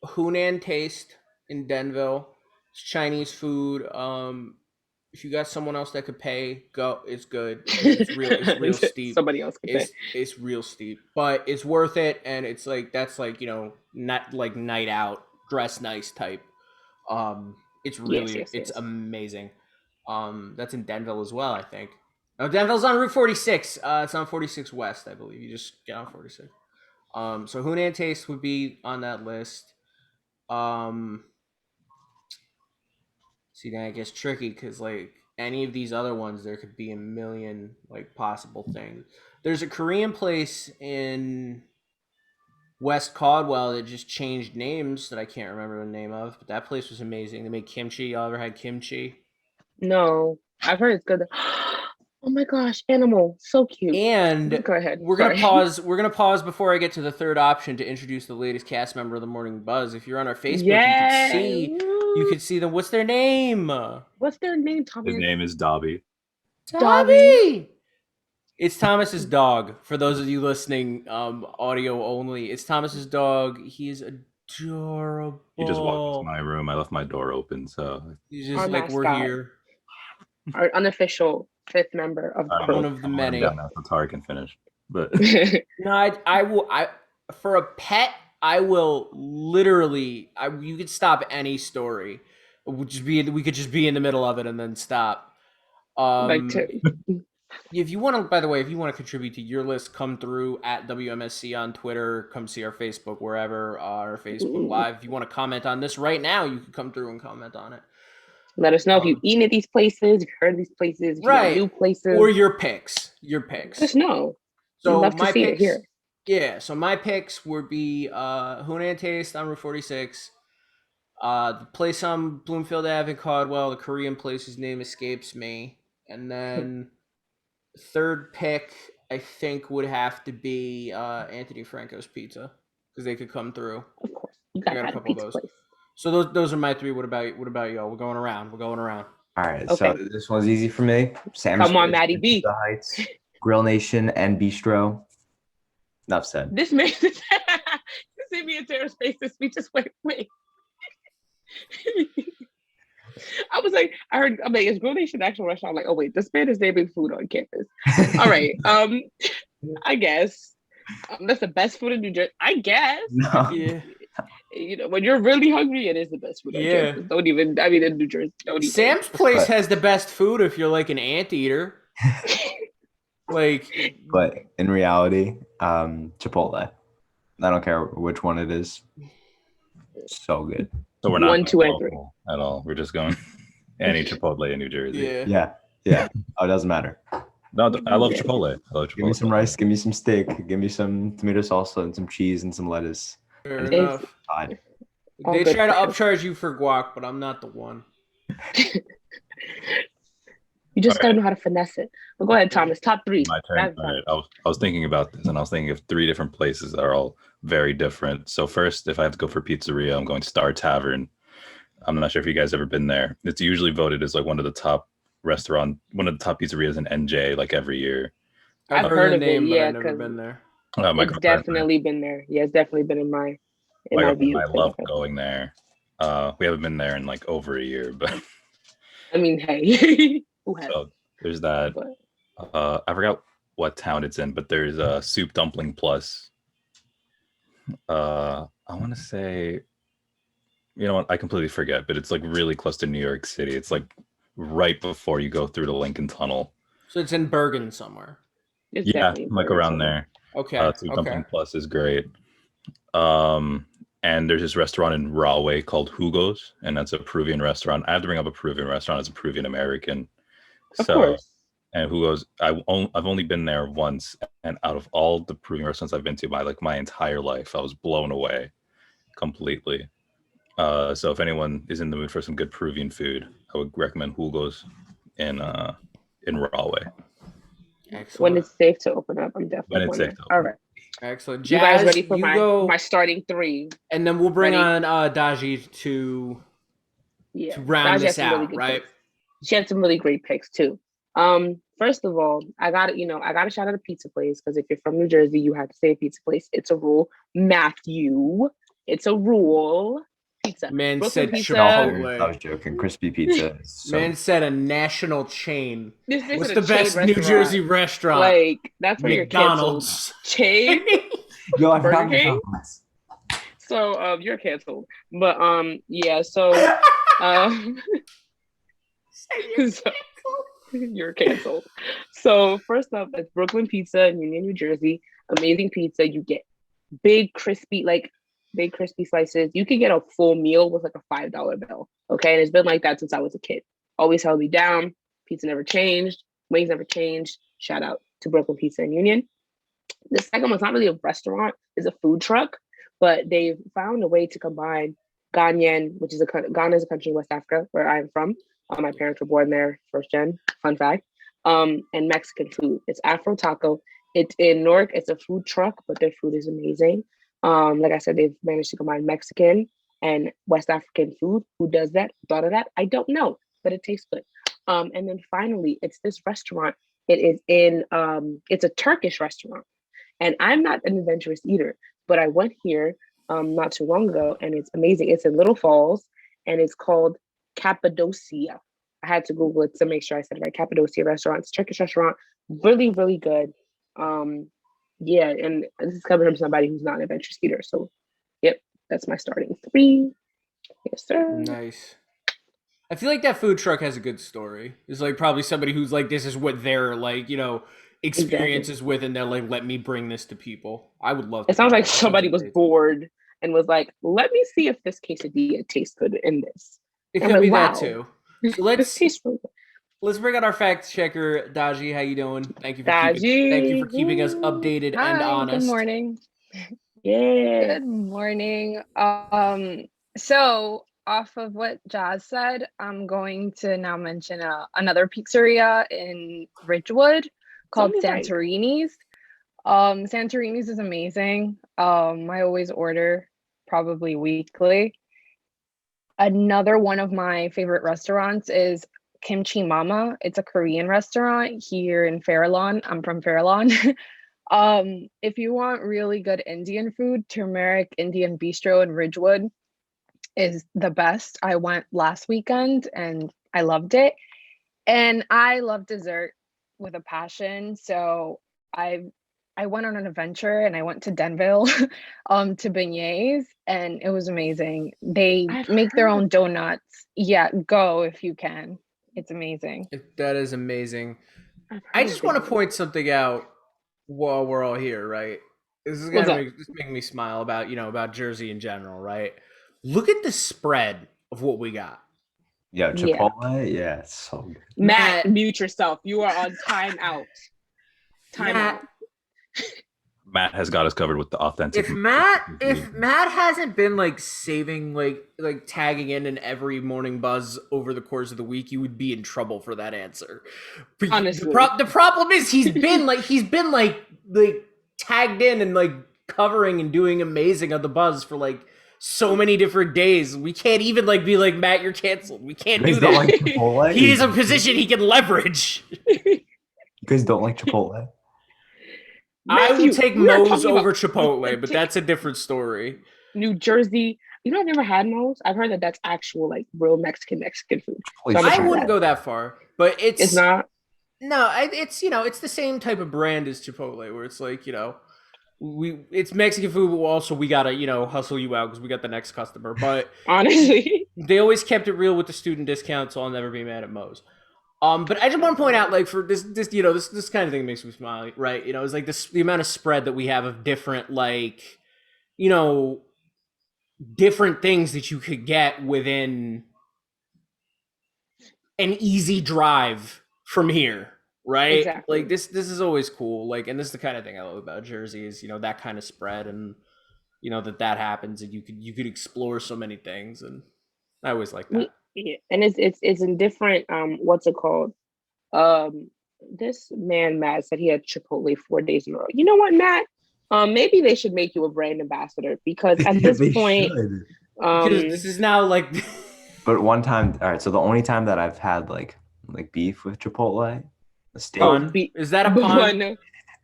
Hunan Taste in Denville. It's Chinese food. If you got someone else that could pay, go. It's good. It's real steep. Somebody else could pay. It's real steep, but it's worth it, and it's like not like night out, dress nice type. It's really it's amazing. That's in Denville as well, I think. No, Denville's on Route 46. It's on 46 West, I believe. You just get on 46. So Hunan Taste would be on that list. See, then it gets tricky because like any of these other ones, there could be a million like possible things. There's a Korean place in West Caldwell that just changed names that I can't remember the name of, but that place was amazing. They made kimchi. Y'all ever had kimchi? No, I've heard it's good. Oh my gosh, animal, so cute. And go ahead. We're gonna pause. We're gonna pause before I get to the third option to introduce the latest cast member of the Morning Buzz. If you're on our Facebook, you could see them. What's their name? What's their name, Thomas? His name is Dobby. Dobby. It's Thomas's dog. For those of you listening, audio only, it's Thomas's dog. He's adorable. He just walked into my room. I left my door open, so he's just like, we're here. Our unofficial 5th member of the one of the many. Down now so Tara can finish. But no, I will. For a pet, I will literally. You could stop any story. We could just be in the middle of it and then stop. If you want to, by the way, if you want to contribute to your list, come through at WMSC on Twitter. Come see our Facebook wherever, our Facebook Live. If you want to comment on this right now, you can come through and comment on it. Let us know if you've eaten at these places, you've heard of these places, right? New places, or your picks. Let us know. So love to see it here. Yeah. So my picks would be Hunan Taste on Route 46. The place on Bloomfield Ave in Caldwell, the Korean place whose name escapes me, and then third pick I think would have to be Anthony Franco's Pizza because they could come through. Of course, you got a couple of those. Place. So those are my 3. What about y'all? We're going around. All right. Okay. So this one's easy for me. Sam's Come on, Maddie B. The Heights, Grill Nation, and Bistro. Enough said. This makes it. You see me in Tara's face. We just wait. I was like, I'm like, is Grill Nation an actual restaurant? I'm like, oh wait, this man is naming food on campus. All right. I guess that's the best food in New Jersey. I guess. No. Yeah. When you're really hungry, it is the best food. Yeah. Don't even. I mean, in New Jersey, don't even. Sam's place has the best food if you're like an anteater. But in reality, Chipotle. I don't care which one it is. So good. So we're not 1, 2, and 3 at all. We're just going any Chipotle in New Jersey. Yeah. Oh, it doesn't matter. No, I love Chipotle. Give me some rice. Give me some steak. Give me some tomato salsa and some cheese and some lettuce. Fair enough. Fine. They try to upcharge you for guac, but I'm not the one. You just gotta All right, know how to finesse it. But go ahead, Thomas. Top three. my turn. Rapid All fire. right, I was thinking about this, and I was thinking of three different places that are all very different. So first, if I have to go for pizzeria, I'm going Star Tavern. I'm not sure if you guys ever been there. It's usually voted as like one of the top pizzerias in NJ, like every year. I've I've heard heard the of it, name, but I've yeah, never because been there. My it's girlfriend, definitely been there. Yeah, it's definitely been in my my girlfriend view. and I love going there. We haven't been there in like over a year, but I mean, hey, who has? so there's that. But I forgot what town it's in, but there's a Soup Dumpling Plus. I want to say, you know what? I completely forget, but it's like really close to New York City. It's like right before you go through the Lincoln Tunnel. So it's in Bergen somewhere. it's Yeah, definitely like important around somewhere. there. Okay. Soup Okay. Dumpling Plus is great. And there's this restaurant in Rahway called Hugo's, and that's a Peruvian restaurant. I have to bring up a Peruvian restaurant as a Peruvian American. Of So, course. and Hugo's, I've only been there once, and out of all the Peruvian restaurants I've been to my entire life, I was blown away completely. So if anyone is in the mood for some good Peruvian food, I would recommend Hugo's in Rahway When Excellent. it's safe to open up, I'm when definitely it's going safe there. to All open. right. Excellent. You guys Jazz, ready for you my go, starting three? and then we'll bring Ready? on Daji to Yeah. round Dodge has this some really out, good right? picks. She had some really great picks too. First of all, I gotta shout out a pizza place because if you're from New Jersey, you have to say a pizza place. It's a rule. Matthew, it's a rule. Pizza. Man Brooklyn said pizza. No, I was Chipotle. joking. Crispy pizza is so Man said a national chain. This is What's a the chain best New restaurant. Jersey restaurant? Like that's where you're canceled. McDonald's. Chain Yo, I Burger found King? McDonald's. So you're canceled. But yeah, so so you're canceled. So first up, it's Brooklyn Pizza in Union, New Jersey. Amazing pizza. You get big crispy, like big crispy slices. You can get a full meal with like a $5 bill. Okay. And it's been like that since I was a kid. Always held me down. Pizza never changed. Wings never changed. Shout out to Brooklyn Pizza in Union. The second one's not really a restaurant, it's a food truck, but they've found a way to combine Ghanaian, which is Ghana is a country in West Africa where I'm from. My parents were born there, first gen, fun fact. And Mexican food. It's Afro Taco. It's in Newark. It's a food truck, but their food is amazing. Like I said, they've managed to combine Mexican and West African food. Who does that? Thought of that? I don't know, but it tastes good. And then finally, it's this restaurant. It is in it's a Turkish restaurant. And I'm not an adventurous eater, but I went here not too long ago and it's amazing. It's in Little Falls and it's called Cappadocia. I had to Google it to make sure I said it right. Cappadocia restaurant. It's a Turkish restaurant. Really, really good. Yeah, and this is coming from somebody who's not an adventurous eater. So, yep, that's my starting three. Yes, sir. Nice. I feel like that food truck has a good story. It's like probably somebody who's like, this is what their like, Exactly. experiences with, and they're like, let me bring this to people. I would love to It sounds try like that. That sounds somebody was amazing. bored and was like, let me see if this quesadilla tastes good in this. It And could I'm be like, that wow, too. So this tastes really good. let's bring out our fact checker, Daji. How you doing? Thank you for Daji. keeping us updated and Hi, good honest. morning. Yeah. Good morning. So off of what Jazz said, I'm going to now mention another pizzeria in Ridgewood called Tell me right. Santorini's. Santorini's is amazing. I always order probably weekly. Another one of my favorite restaurants is Kimchi Mama. It's a Korean restaurant here in Fairlawn. I'm from Fairlawn. If you want really good Indian food, Turmeric Indian Bistro in Ridgewood is the best. I went last weekend and I loved it. And I love dessert with a passion. So I went on an adventure and I went to Denville to beignets and it was amazing. They I've make their heard own of donuts. Yeah, go if you can. It's amazing. That is amazing. I've I heard of just want to beignets. point something out while we're all here, right? This is What's gonna up? make me smile about about Jersey in general, right? Look at the spread of what we got. Yeah, Yeah. Chipotle. Yeah, it's so good. Matt, Matt. mute yourself. You are on timeout. Timeout. Matt has got us covered with the authentic. If Matt hasn't been like saving like tagging in every morning buzz over the course of the week, you would be in trouble for that answer. Honestly. The problem is he's been like tagged in and like covering and doing amazing on the buzz for like so many different days. We can't even like be like, Matt, you're canceled. We can't do You guys don't that. like Chipotle? He is a position he can leverage. You guys don't like Chipotle? I Matthew, would take we are Moe's talking over about Chipotle, but that's a different story. New Jersey. You know, I've never had Moe's. I've heard that that's actual like real Mexican food. Chipotle's I'm gonna I try wouldn't that. go that far, but It's not. no, it's it's the same type of brand as Chipotle, where it's like it's Mexican food, but also we gotta hustle you out because we got the next customer. But Honestly. they always kept it real with the student discount, so I'll never be mad at Moe's. But I just want to point out, like, for this kind of thing makes me smile, right? It's like the amount of spread that we have of different, like, different things that you could get within an easy drive from here, right? Exactly. Like this is always cool. Like, and this is the kind of thing I love about Jersey is that kind of spread, and that happens, and you could explore so many things, and I always like that. Yeah, and it's in different what's it called? This man Matt said he had Chipotle 4 days in a row. You know what, Matt? Maybe they should make you a brand ambassador because at this They point, should. Because this is now like. But one time, all right. So the only time that I've had like beef with Chipotle, a steak. Pun? Is that a pun?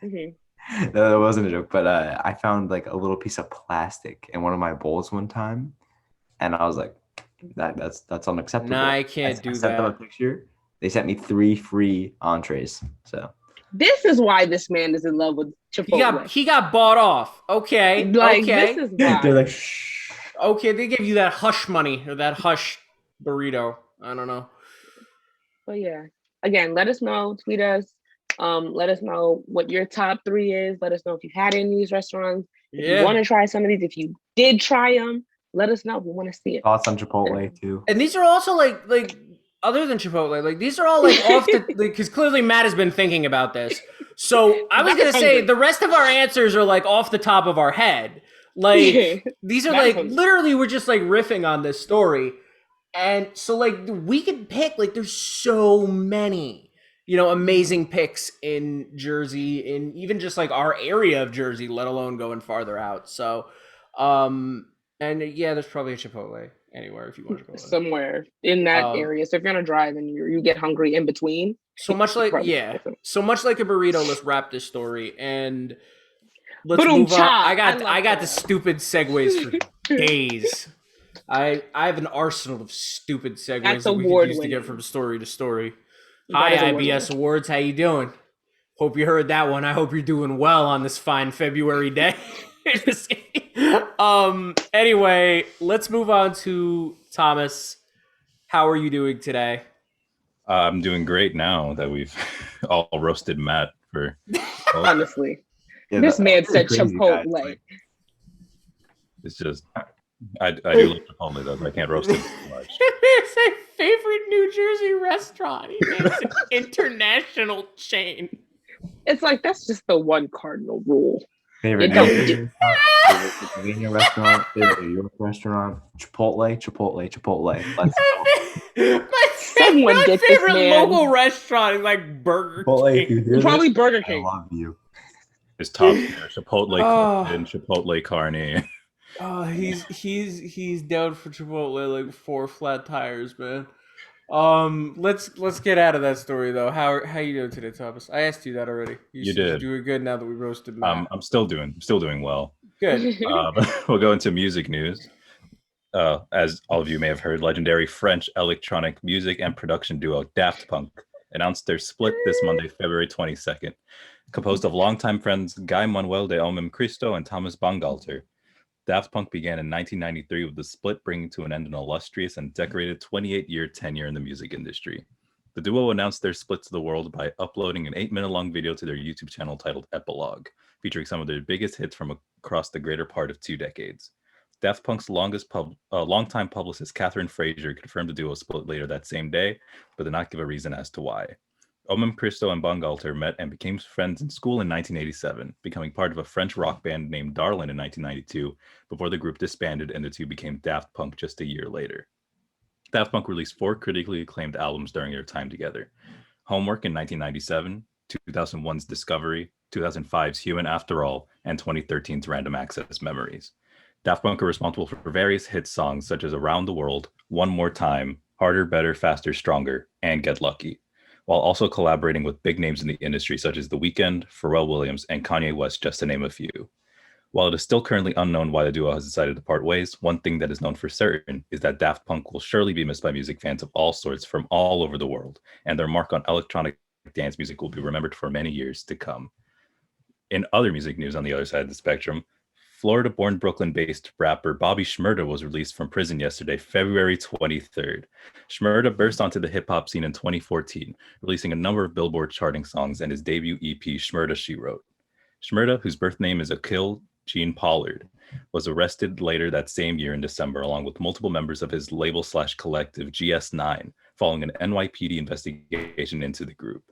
Mm-hmm. No, that wasn't a joke. But I found like a little piece of plastic in one of my bowls one time, and I was like, that's unacceptable. Nah, I can't do I sent them a that. picture. They sent me 3 free entrees. So This is why this man is in love with Chipotle. He got bought off. Okay. Like okay. this is why. they're like, shh. Okay, they give you that hush money or that hush burrito. I don't know. But yeah, again, let us know. Tweet us. Let us know what your top 3 is. Let us know if you've had any of these restaurants. If you want to try some of these, if you did try them, let us know. We want to see it. Thoughts on Chipotle too. And these are also like other than Chipotle, like these are all like off the because clearly Matt has been thinking about this. So I was gonna say the rest of our answers are like off the top of our head. Like these are like literally we're just like riffing on this story. And so like we could pick like there's so many, amazing picks in Jersey, in even just like our area of Jersey, let alone going farther out. So and yeah, there's probably a Chipotle anywhere if you want to go somewhere in that area. So if you're gonna drive and you get hungry in between, so much like a burrito. Let's wrap this story and let's move on. I got the stupid segues for days. I have an arsenal of stupid segues that we can use to get from story to story. Hi, IBS Awards. How you doing? Hope you heard that one. I hope you're doing well on this fine February day. Anyway, let's move on to Thomas. How are you doing today? I'm doing great now that we've all roasted Matt for. Honestly, this man said Chipotle. Like, it's just, I do love Chipotle though. But I can't roast it too much. It's my favorite New Jersey restaurant. It's an international chain. It's like that's just the one cardinal rule. Favorite Pennsylvania restaurant, favorite New York restaurant, Chipotle. Let's go. My favorite local restaurant is like Burger King. Probably Burger King. I love you. His top tier, Chipotle and Chipotle carne. Oh, he's down for Chipotle like 4 flat tires, man. Let's get out of that story though. How you doing today, Thomas? I asked you that already. You did. You're doing good now that we roasted Matt. I'm still doing well. Good. We'll go into music news. As all of you may have heard, legendary French electronic music and production duo Daft Punk announced their split this Monday, February 22nd. Composed of longtime friends Guy Manuel de Omem Cristo and Thomas Bangalter, Daft Punk began in 1993 with the split bringing to an end an illustrious and decorated 28-year tenure in the music industry. The duo announced their split to the world by uploading an 8-minute-long video to their YouTube channel titled Epilogue, featuring some of their biggest hits from across the greater part of 2 decades. Daft Punk's longtime publicist Catherine Frazier confirmed the duo split later that same day, but did not give a reason as to why. Omam Christo and Bangalter met and became friends in school in 1987, becoming part of a French rock band named Darlin in 1992, before the group disbanded and the two became Daft Punk just a year later. Daft Punk released 4 critically acclaimed albums during their time together: Homework in 1997, 2001's Discovery, 2005's Human After All, and 2013's Random Access Memories. Daft Punk are responsible for various hit songs such as Around the World, One More Time, Harder, Better, Faster, Stronger, and Get Lucky, while also collaborating with big names in the industry such as The Weeknd, Pharrell Williams, and Kanye West, just to name a few. While it is still currently unknown why the duo has decided to part ways, one thing that is known for certain is that Daft Punk will surely be missed by music fans of all sorts from all over the world, and their mark on electronic dance music will be remembered for many years to come. In other music news on the other side of the spectrum, Florida-born Brooklyn-based rapper Bobby Schmurder was released from prison yesterday, February 23rd. Schmurder burst onto the hip-hop scene in 2014, releasing a number of Billboard charting songs and his debut EP, Schmurder She Wrote. Schmurder, whose birth name is Akil Gene Pollard, was arrested later that same year in December, along with multiple members of his label/collective GS9, following an NYPD investigation into the group.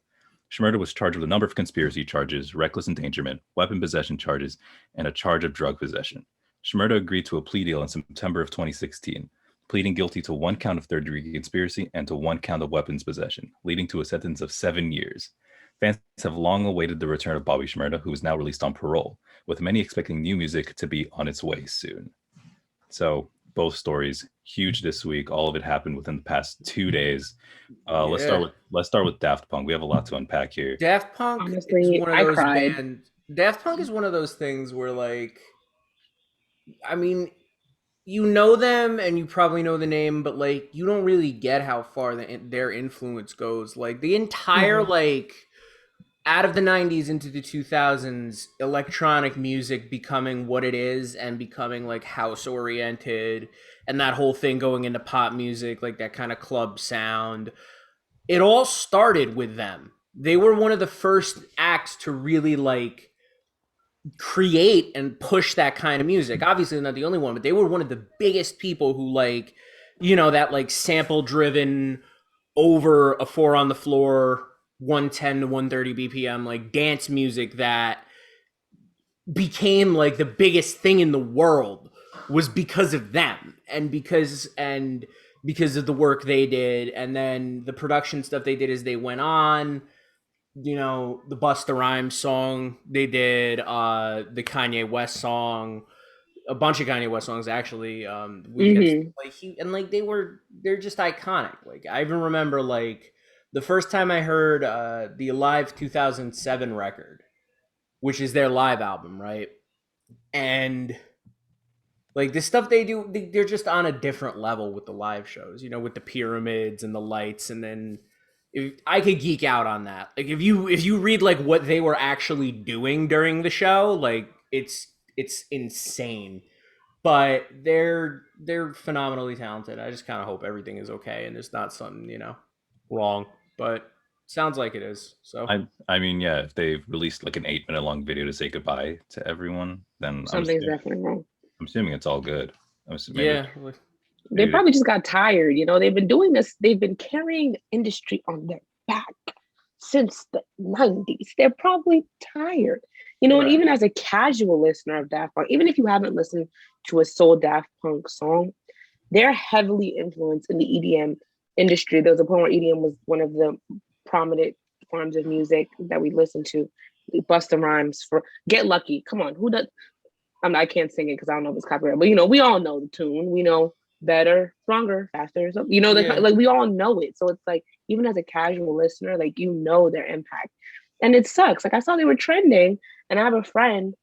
Schmurder was charged with a number of conspiracy charges, reckless endangerment, weapon possession charges, and a charge of drug possession. Schmurder agreed to a plea deal in September of 2016, pleading guilty to 1 count of third-degree conspiracy and to 1 count of weapons possession, leading to a sentence of 7 years. Fans have long awaited the return of Bobby Schmurder, who is now released on parole, with many expecting new music to be on its way soon. So both stories huge this week. All of it happened within the past 2 days. Let's start with Daft Punk. We have a lot to unpack here. Daft Punk Honestly, is one of I those cried. bands. Daft Punk is one of those things where, like, I mean, you know them and you probably know the name, but like you don't really get how far their influence goes. Like the entire like out of the 90s into the 2000s, electronic music becoming what it is and becoming like house oriented, and that whole thing going into pop music, like that kind of club sound. It all started with them. They were one of the first acts to really like create and push that kind of music. Obviously, they're not the only one, but they were one of the biggest people who like, you know, that like sample driven over a 4 on the floor 110 to 130 BPM like dance music that became like the biggest thing in the world was because of them and because of the work they did, and then the production stuff they did as they went on. You know, the Busta Rhymes song they did, the Kanye West song, a bunch of Kanye West songs actually. Like they're just iconic. Like I even remember like the first time I heard the Alive 2007 record, which is their live album, right? And like the stuff they do, they're just on a different level with the live shows, you know, with the pyramids and the lights. And then I could geek out on that. Like if you read like what they were actually doing during the show, like it's insane. But they're phenomenally talented. I just kind of hope everything is okay and there's not something, you know, wrong. But sounds like it is. So I mean, yeah, if they've released like an 8-minute long video to say goodbye to everyone, then Something's definitely wrong. I'm assuming it's all good. yeah. They probably just got tired. You know, they've been doing this. They've been carrying the industry on their back since the 90s. They're probably tired. You know, and even as a casual listener of Daft Punk, even if you haven't listened to a sole Daft Punk song, they're heavily influenced in the EDM industry. There was a point where EDM was one of the prominent forms of music that we listened to. Busta Rhymes for Get Lucky. Come on, who does? I can't sing it because I don't know if it's copyright, but you know, we all know the tune. We know Better, Stronger, Faster. You know, like we all know it. So it's like, even as a casual listener, like you know their impact. And it sucks. Like I saw they were trending, and I have a friend,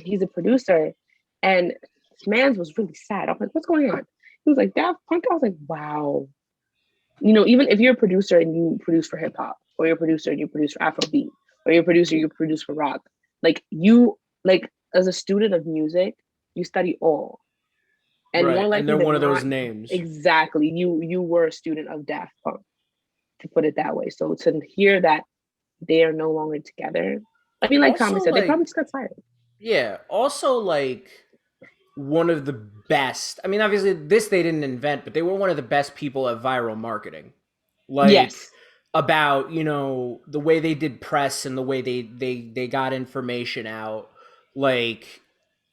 he's a producer, and this man's was really sad. I'm like, what's going on? He was like, Daft Punk. I was like, wow. You know, even if you're a producer and you produce for hip hop, or you're a producer and you produce for Afrobeat, or you're a producer, you produce for rock, like you, like as a student of music, you study all. And more likely and they're than one of those not, names. Exactly. You were a student of Daft Punk, to put it that way. So to hear that they are no longer together, I mean, like Tommy said, they probably just got tired. Yeah. Also, like one of the best. I mean, obviously, this they didn't invent, but they were one of the best people at viral marketing. Like, Yes. about, you know, the way they did press and the way they got information out, like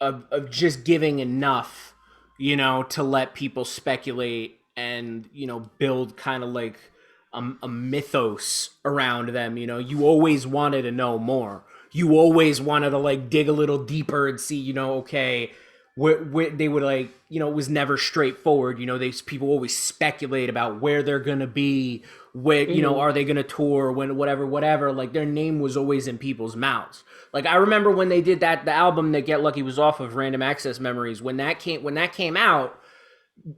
of just giving enough, you know, to let people speculate and, you know, build kind of like a mythos around them. You know, you always wanted to know more. You always wanted to like dig a little deeper and see, you know, okay, where they would like, you know, it was never straightforward. You know, people always speculate about where they're gonna be, when, you know, Mhm. are they gonna tour, when, whatever. Like their name was always in people's mouths. Like I remember when they did the album that Get Lucky was off of, Random Access Memories, when that came out,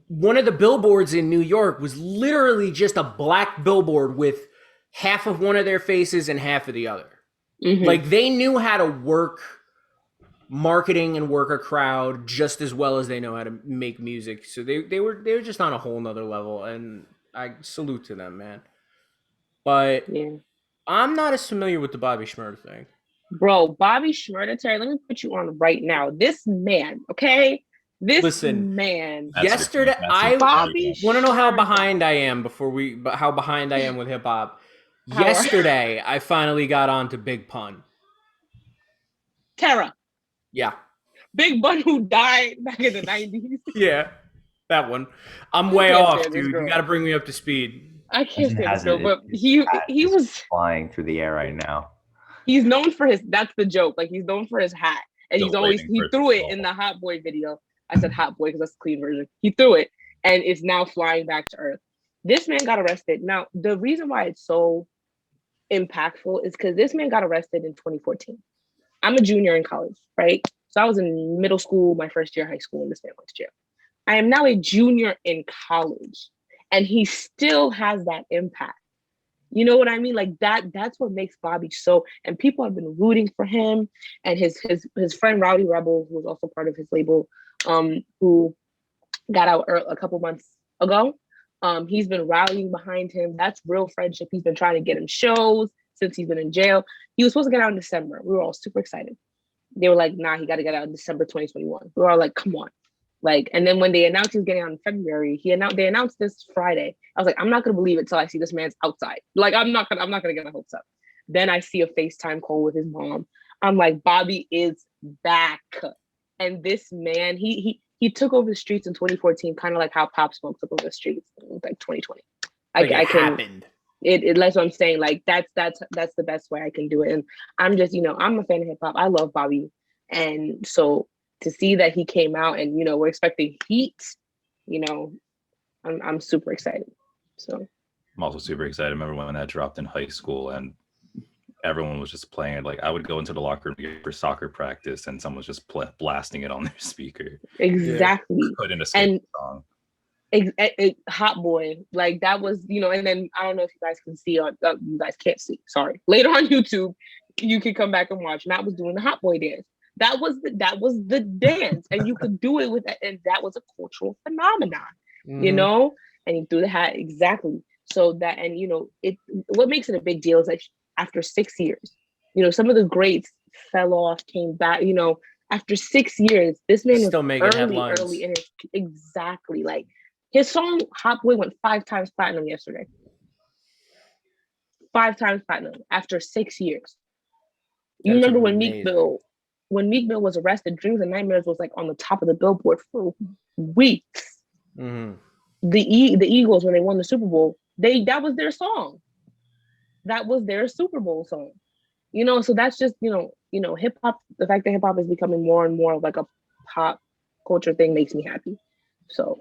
one of the billboards in New York was literally just a black billboard with half of one of their faces and half of the other. Mhm. Like they knew how to work marketing and work a crowd just as well as they know how to make music. So they were just on a whole nother level, and I salute to them, man. But Yeah. I'm not as familiar with the Bobby Schmurder thing. Bro, Bobby Schmurder, Terry, let me put you on right now. This man, okay? This Listen, man, yesterday I Bobby want to know how Schmurder. behind I am how behind I am with hip hop. How are Yesterday I finally got on to Big Pun. Terra, Yeah. Big Bun who died back in the 90s. Yeah. That one. I'm I way can't off, stand this dude. You got to girl. bring me up to speed. I can't Legend stand this has girl. it, But his he hat he is was flying through the air right now. he's known for his that's the joke. Like he's known for his hat. And Still he's always waiting he for it threw to it in fall. the Hot Boy video. I said Hot Boy because that's the clean version. He threw it and it's now flying back to Earth. This man got arrested. Now, the reason why it's so impactful is because this man got arrested in 2014. I'm a junior in college, right? So I was in middle school, my first year of high school, and this man went to jail. I am now a junior in college, and he still has that impact. You know what I mean? Like that's what makes Bobby so, and people have been rooting for him and his friend Rowdy Rebel, who was also part of his label, who got out a couple months ago. He's been rallying behind him. That's real friendship. He's been trying to get him shows since he's been in jail. He was supposed to get out in December. We were all super excited. They were like, nah, he got to get out in December 2021. We were all like, come on. Like, and then when they announced he was getting out in February, they announced this Friday. I was like, I'm not gonna believe it till I see this man's outside. Like, I'm not gonna get my hopes up. Then I see a FaceTime call with his mom. I'm like, Bobby is back. And this man, he took over the streets in 2014, kind of like how Pop Smoke took over the streets in like 2020. Like it I can happened. it that's what I'm saying. Like that's the best way I can do it. And I'm just, I'm a fan of hip hop. I love Bobby. And so to see that he came out and, we're expecting heat, you know, I'm super excited. So I'm also super excited. I remember when that dropped in high school and everyone was just playing it. Like I would go into the locker room for soccer practice and someone was just blasting it on their speaker. exactly. Put in a skate song. Hot Boy, like that was, and then I don't know if you guys can see on you guys can't see, sorry, later on YouTube you can come back and watch. Matt was doing the Hot Boy dance. That was the dance, and you could do it with that, and that was a cultural phenomenon. And he threw the hat exactly. So that, and it, what makes it a big deal is like after 6 years, some of the greats fell off, came back, after 6 years, this man Still was making early headlines. in his, exactly, like his song Hot Boy went 5 times platinum yesterday. 5 times platinum after 6 years. You That's remember amazing. when Meek Mill was arrested, Dreams and Nightmares was like on the top of the Billboard for weeks. Mm-hmm. The Eagles, when they won the Super Bowl, that was their song. That was their Super Bowl song. So that's just, hip hop, the fact that hip hop is becoming more and more like a pop culture thing makes me happy. So,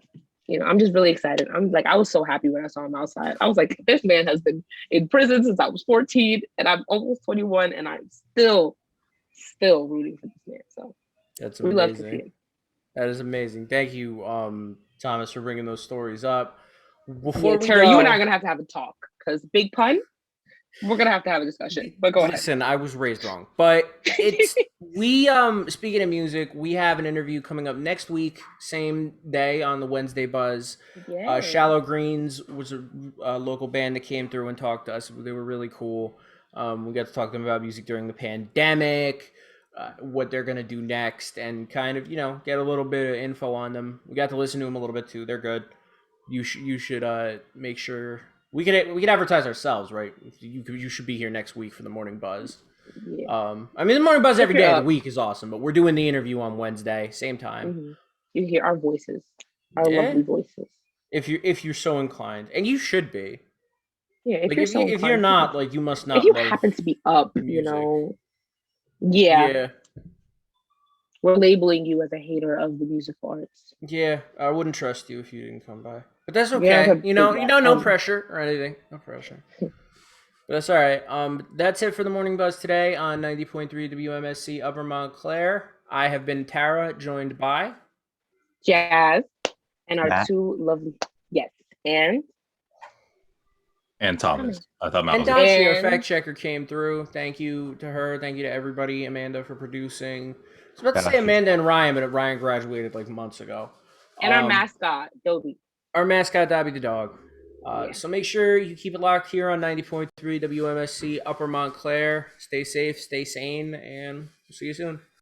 I'm just really excited. I'm like, I was so happy when I saw him outside. I was like, this man has been in prison since I was 14 and I'm almost 21 and I'm still rooting for this man. So That's we love to see amazing. him. That is amazing. Thank you, Thomas, for bringing those stories up. Before Yeah, we Tara, you and I go, are going to have a talk because Big Pun, we're going to have a discussion. But go listen, I was raised wrong, but it's we speaking of music, we have an interview coming up next week, same day on the Wednesday Buzz. Yeah. Shallow Greens was a local band that came through and talked to us. They were really cool. We got to talk to them about music during the pandemic, what they're gonna do next, and kind of get a little bit of info on them. We got to listen to them a little bit too. They're good. You should make sure We could advertise ourselves, right? You should be here next week for the morning buzz. Yeah. I mean, the morning buzz every If you're day of the up. week is awesome, but we're doing the interview on Wednesday, same time. Mm-hmm. You hear our voices, our Yeah. lovely voices. If you're so inclined, and you should be. Yeah, if Like you're so if you're inclined, not, like you must not if you love happen to be up, music. yeah, we're labeling you as a hater of the musical arts. Yeah, I wouldn't trust you if you didn't come by. But that's Yeah, okay. No yeah. pressure or anything. No pressure. But that's all right. That's it for the morning buzz today on 90.3 WMSC Upper Montclair. I have been Tara, joined by Jazz and our Matt. two lovely And Thomas. I thought Matt and was Dashi, our And- fact checker, came through. Thank you to her. Thank you to everybody. Amanda for producing. I was about to say Amanda and Ryan, but Ryan graduated like months ago. and our mascot, Dobie. Our mascot, Dobby the dog. So make sure you keep it locked here on 90.3 WMSC Upper Montclair. Stay safe, stay sane, and we'll see you soon.